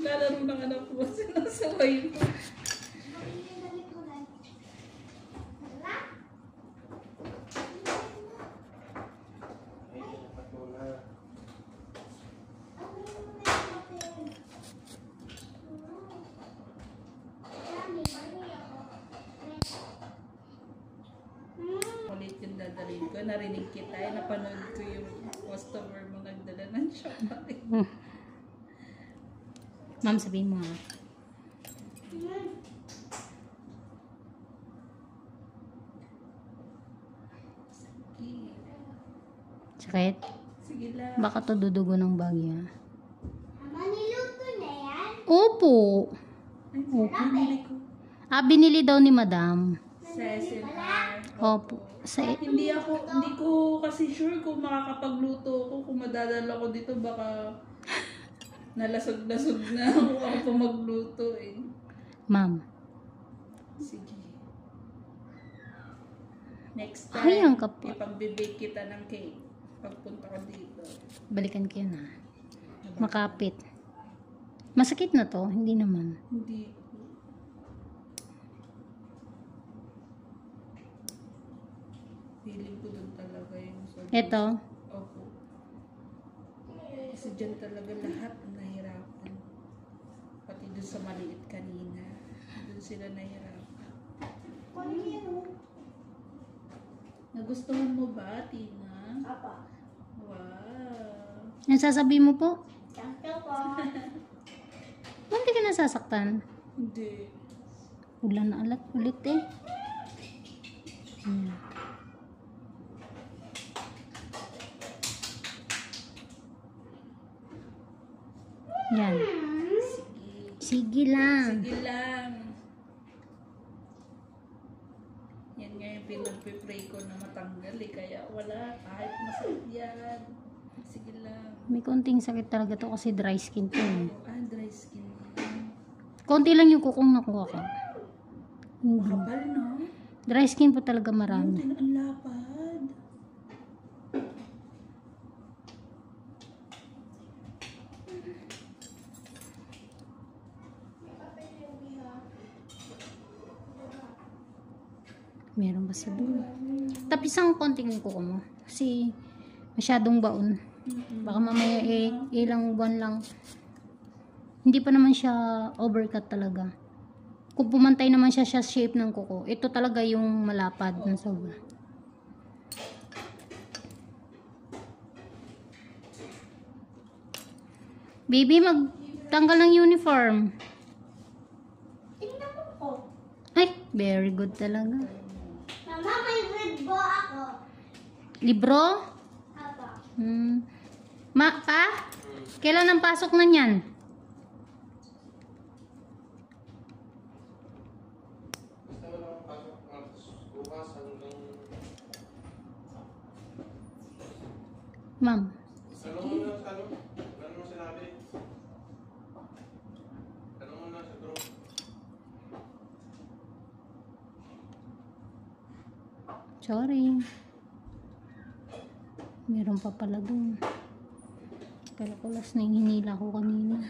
naglalaro ng anak ko. Sinasaway mo. Ulit yung dadalhin ko. Narinig kita. Napanood ko yung customer mo nagdala ng shopping. Ma'am, sabihin mo ha. Sakit? Sige lang. Baka to dudugo ng bagya. Mama, niluto na yan? Opo. Ay, binili ko. Binili daw ni madam. Sa SNR. Opo. Hindi ko kasi sure kung makakapagluto ko. Kung madadala ko dito, baka nalasog-lasog na ako pa magluto eh. Ma'am. Sige. Next Ay, ang time, kapal. ipagbibake kita ng cake. Pagpunta ko dito. Balikan ko yun ha. Makapit. Masakit na to? Hindi naman. Hindi. Feeling ko dun talaga yung sobrang... Ito. Opo. Kasi dyan talaga lahat ang nahirapan. Pati dun sa maliit kanina. Dun sila nahirapan. Nagustuhan mo ba, Tina? Apa. Wow. Ang sasabihin mo po? Thank you po. Ba't di ka nasasaktan? Hindi. Ulan na ulit eh. Yan. Sige. Sige lang. Sige lang. Yan nga yung pinagpipray ko na matanggal eh. Kaya wala. Kahit masakit yan. Sige lang. May konting sakit talaga to kasi dry skin to. Dry skin. Konti lang yung kukong nakuha ko. Makapal, no? Dry skin po talaga marami. Ang lapad. Meron ba sa dulo? Tapisan ko konting yung kuko mo. Kasi masyadong baon. Baka mamaya ilang buwan lang. Hindi pa naman siya overcut talaga. Kung pumantay naman siya sa shape ng kuko, ito talaga yung malapad ng sobra. Baby, magtanggal ng uniform. Tingnan mo po. Ay, very good talaga. Mama, may red bo ako. Libro? Apa. Pa? Kailan ang pasok na niyan? Ma'am. Tanong mo na sa ano? Ano mo sinabi? Tanong mo na sa group. Sorry. Meron pa pala dun. Kalkulas na yung hinila ko kanina.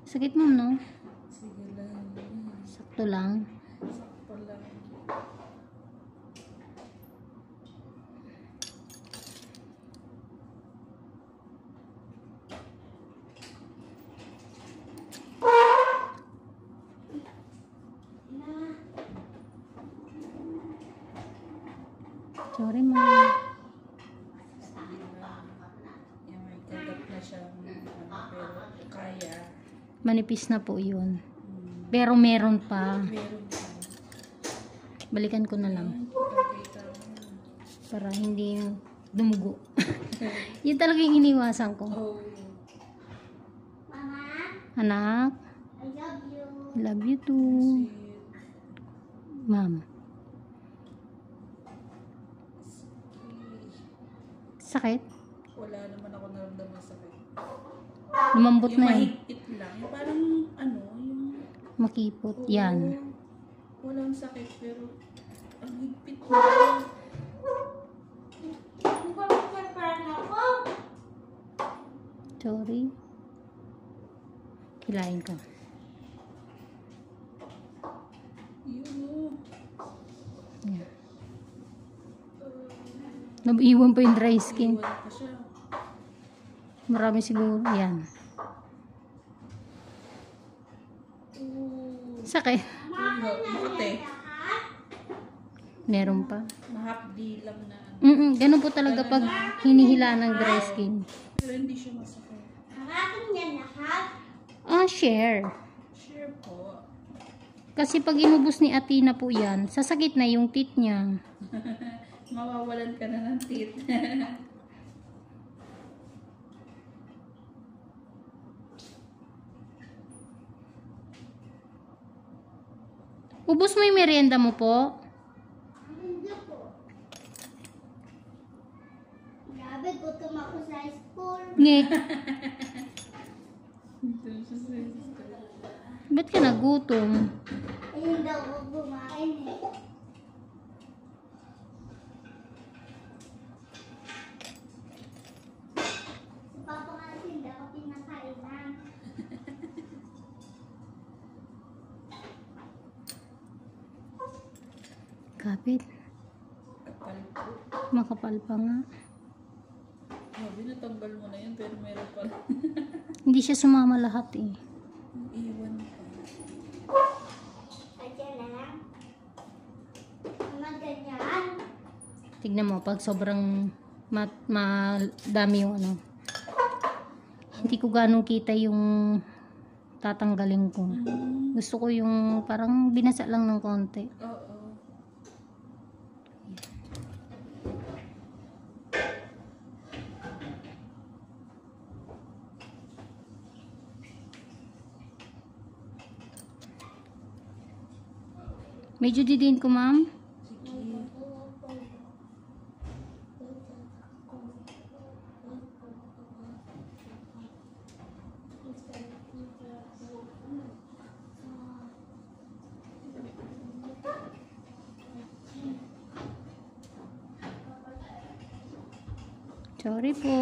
Sakit mo, no? Sige lang. Sakto lang. Sakto lang. Sorry, ma'am. Sige lang. Yan, may kagat na siya. Pero kaya. Manipis na po yun. Pero meron pa. Meron pa. Balikan ko na lang. Pakita mo. Para hindi yung dumugo. Yun talaga yung iniwasan ko. Oh. Mama, Anak, I love you. love you too. Sweet. Ma'am. Sakit? Wala naman ako naramdaman sakit. Lumambot Yung na eh. mahigpit lang. Yung parang ano, yung... Makipot. Oo, Yan. walang sakit pero ang higpit na. Magpapaparan ako. Sorry. Hilahin ko. Yun o. Yan. Naiwan pa yung dry skin. Iwan pa siya. Marami siguro. Yan. Sakit. Buti. Meron pa. Mahapdi lang na. Ganun po talaga pag hinihila ng dry skin. Pero hindi siya masakit. Harapan niya lahat. Share. Sure po. Kasi pag inubos ni Athena po yan, sasakit na yung teeth niya. Mawawalan ka na ng teeth. Ubos mo yung merienda mo po. Hindi po. Grabe, gutom ako sa school. Nge. Doon siya sa sister. Ba't ka nagutom? Ayun daw ako kumain eh. Si Papa kasi hindi ako pinakainan. Kapit. Kapal po. Makapal pa nga. Sabi natanggal mo na yun pero meron pa rin. Hindi siya sumama lahat eh. Iwan pa. Kaya na lang. Mama, ganyan. Tignan mo, pag sobrang madami yung ano. Hindi ko ganong kita yung tatanggalin ko. Gusto ko yung parang binasa lang ng konti. Oo. Medyo didin ko, ma'am. Sige. Sorry po.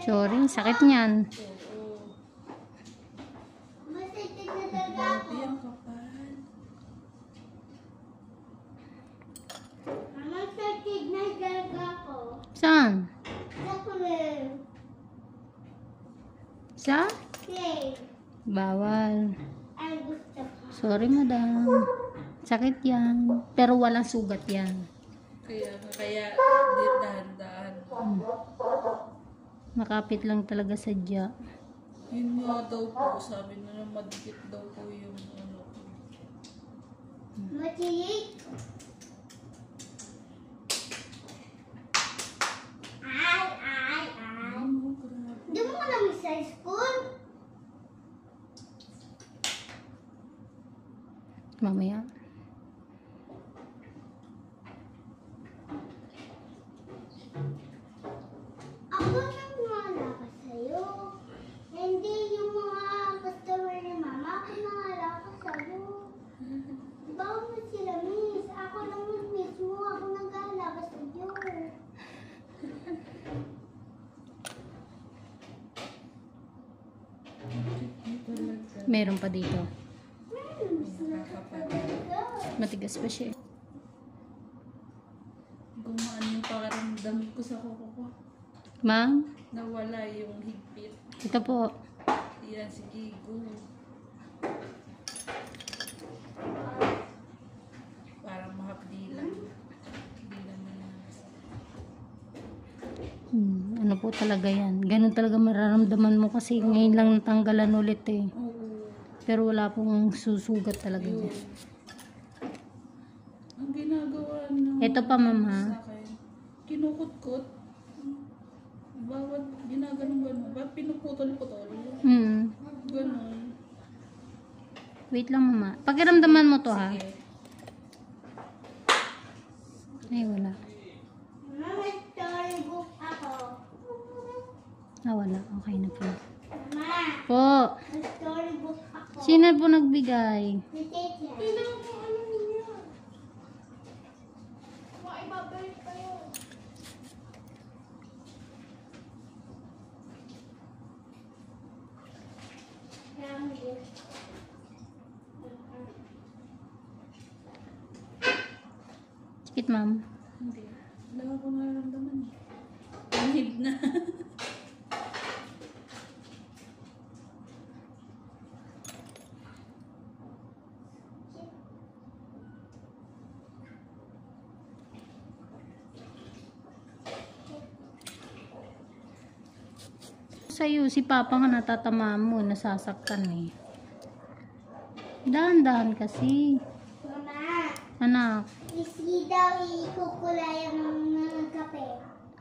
Sorry, sakit niyan. Oo. Masakit na talaga Grabe ako. ang kapal. Mama, sakit na talaga ako. Saan? Sa kulay. Sa? Okay. Bawal. Ay, gusto ko. Sorry, madam. Sakit yan. Pero walang sugat yan. Kaya dahan-dahan. Makapit lang talaga sadya. Yun nga daw po, sabi na madikit daw po yung ano. Matirik. Ay, ay, ay. Oh, grabe. Hindi mo alam sa school? Mamaya. Ako nangwala ka sa'yo. Hindi yung mga customer ni mama. Ako nangwala ka sa'yo. Bawa mo sila, miss. Ako naman mismo. Ako nag-aala ka sa'yo. Talaga. Meron pa dito. Miss na ka talaga. Matigas pa siya. Gumaan yung pakiramdam ko sa kuko ko. Ma'am, Nawala yung higpit. ito po. Yan, si Gigo. Parang mahapdi lang. Hindi naman na. Ano po talaga yan. Ganun talaga mararamdaman mo kasi ngayon lang natanggalan ulit eh. Oo. Pero wala pong susugat talaga Yun. dyan. Ang ginagawa na. Ito pa, mama. Sa akin. Kinukot-kot. Bawat ginaganon-ganon. Ba't pinuputol-putol? Ganon. Wait lang, mama. Pakiramdaman mo to, ha? Sige. Ay, wala. Mama, storybook ako. Wala. Okay na po. Mama, Po. storybook ako. Sino po nagbigay? Si Tete. Sakit, ma'am. Hindi. Wala akong nararamdaman eh. Panghid na. Sa'yo, si Papa nga natatama mo, nasasaktan eh. Dahan-dahan kasi. Mama, Anak, isi daw ikukulay ang mga kape.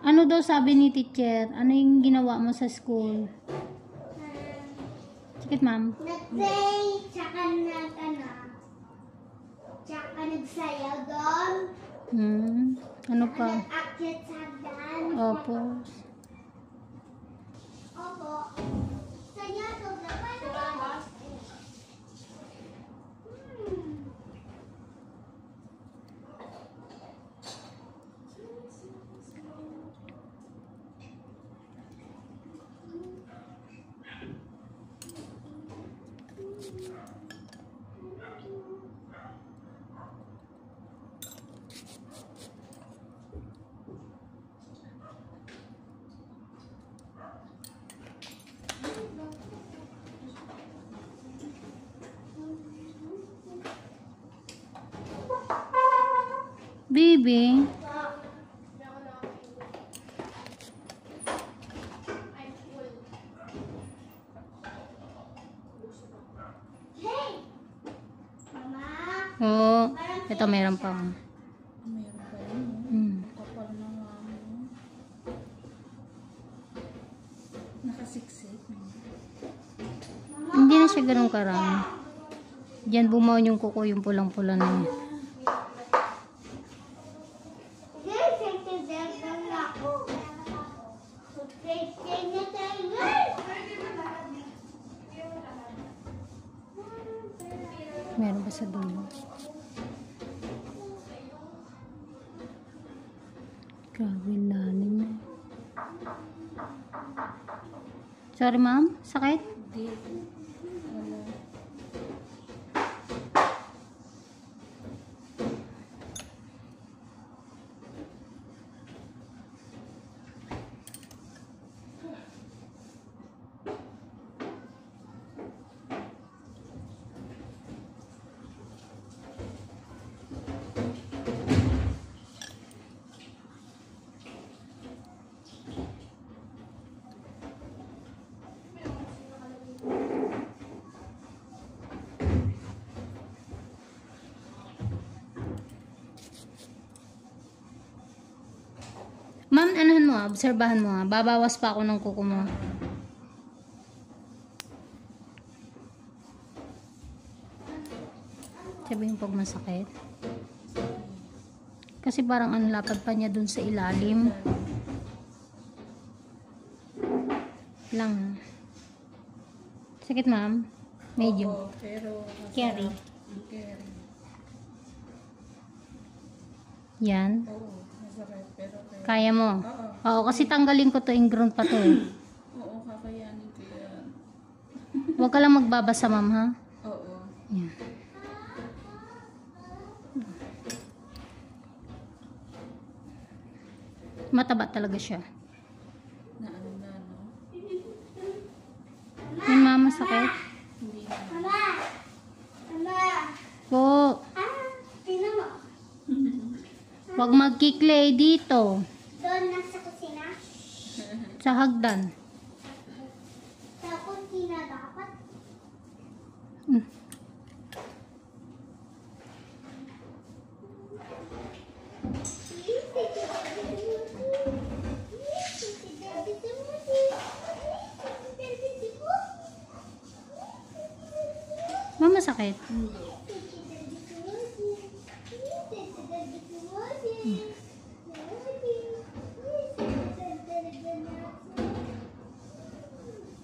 ano daw sabi ni teacher? Ano yung ginawa mo sa school? Sakit, ma'am. Nag-play, tsaka tsaka nagsayaw doon. Ano Tsaka pa? nag-akyat sa hagdan. Opo. Opo. Kanya, sobrang paano ba? Baby. Hey! Mama! Oo. Ito, meron pa. Mayroon pa yun. Kapal na nga mo. Nakasiksik. Hindi na siya ganun karami. Diyan bumaon yung kuko, yung pulang-pula na yun. Guys, nagtagdagan na ako. Play na tayo, guys! Meron ba sa dulo? Grabe, lalim na. Sorry, ma'am. Sakit? Hindi. Wala. Ma'am, anahan mo, obserbahan mo. Babawas pa ako ng kuko mo. Sabihin pag masakit. Kasi parang ang lapad pa niya dun sa ilalim. Lang. Sakit, ma'am? Medyo. Oo, pero Carry. Carry. Yan. Oo, masakit. Pero kaya. Kaya mo? Oo. Oo, kasi tanggalin ko to, ingrown pa to eh. Oo, kakayanin ko yan. Huwag ka lang magbabasa, ma'am, ha? Oo. Yan. Mataba talaga siya. Na ano na, no? Yung mama sakit? Hindi na. Mama! Mama! Po. Tingnan mo. Huwag magkiklay dito. Doon nasa kusina. Sa hagdan. Sa kusina dapat. Mm. Mama sakit?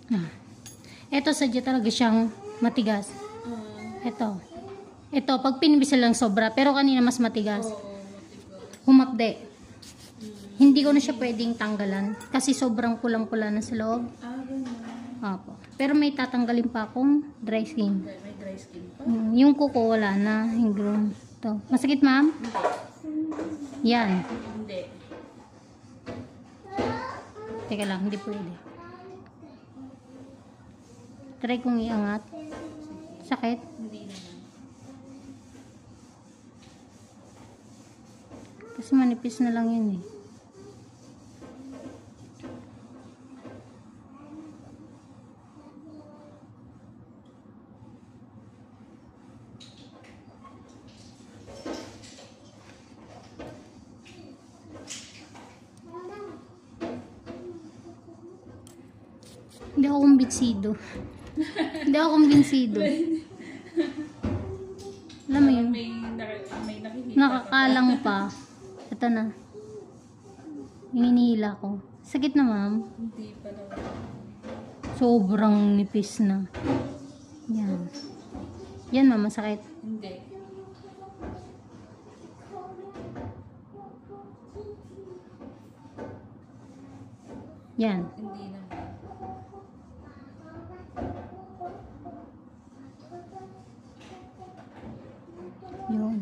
Ah. Ito sadya talaga siyang matigas. Ito. Ito, pag pinibisa lang sobra. Pero kanina mas matigas. Oo, matigas. Humapde. Hindi ko na siya pwedeng tanggalan. Kasi sobrang pulang-pula na sa loob. Ganun. Opo. Pero may tatanggalin pa akong dry skin. May dry skin pa. Yung kuko wala na. Yung groom. Ito. Masakit, ma'am? Hindi. Yan. Hindi. Teka lang, hindi pwede. Try kong iangat. Sakit? Hindi naman. Kasi manipis na lang yun eh. Hindi ako kumbinsido. Hindi ako kumbinsido. Alam mo yun? May nakikita Nakakalang pa. Ito na. Hinihila ko. Sakit na, ma'am. Hindi pa daw. Sobrang nipis na. Yan. Yan, ma'am. Masakit. Hindi. Yan. Hindi naman. Yun.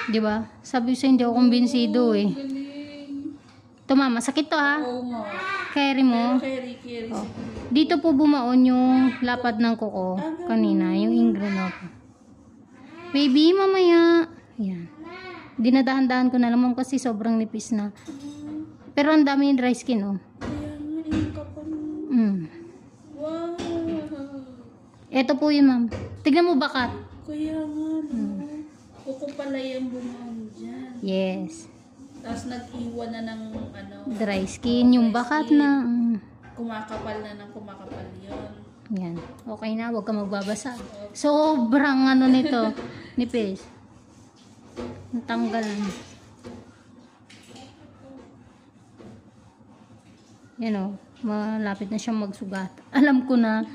Di ba? Sabi ko sa'yo, hindi ako kumbinsido eh. Galing. Ito, ma'am. Masakit to, ha? Oo nga. Carry mo. Carry. Oh. Dito po bumaon yung lapad ng kuko kanina, yung ingrono ko. Baby, mamaya. Yan. Dinadahan-dahan ko na lang ma'am kasi sobrang nipis na. Pero ang dami yung dry skin, oh. Kaya nga, yung kapal. Wow. Ito po yun, ma'am. Tignan mo bakat. Kaya nga, no. Kuko pala yung bumaon dyan. Yes. Tapos nag-iwan na ng ano. Dry skin, yung dry bakat skin. na. Kumakapal na ng kumakapal yun. Yan. Okay na, huwag ka magbabasa. Sobrang ano nito, nipis. Natanggal. Yan o, malapit na siyang magsugat. Alam ko na.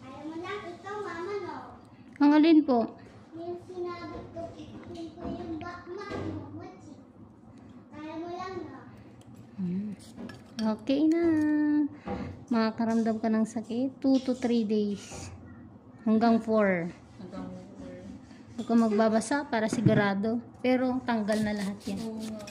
Alam mo lang, ikaw, mama, no? Ang alin po? Yung sinabi ko, ito yung bakman mo, mochi. Alam mo lang, no? Okay na. Makakaramdam ka ng sakit. 2 to 3 days. Hanggang 4. Hanggang Huwag ka magbabasa para sigurado. Pero tanggal na lahat yan. oo nga.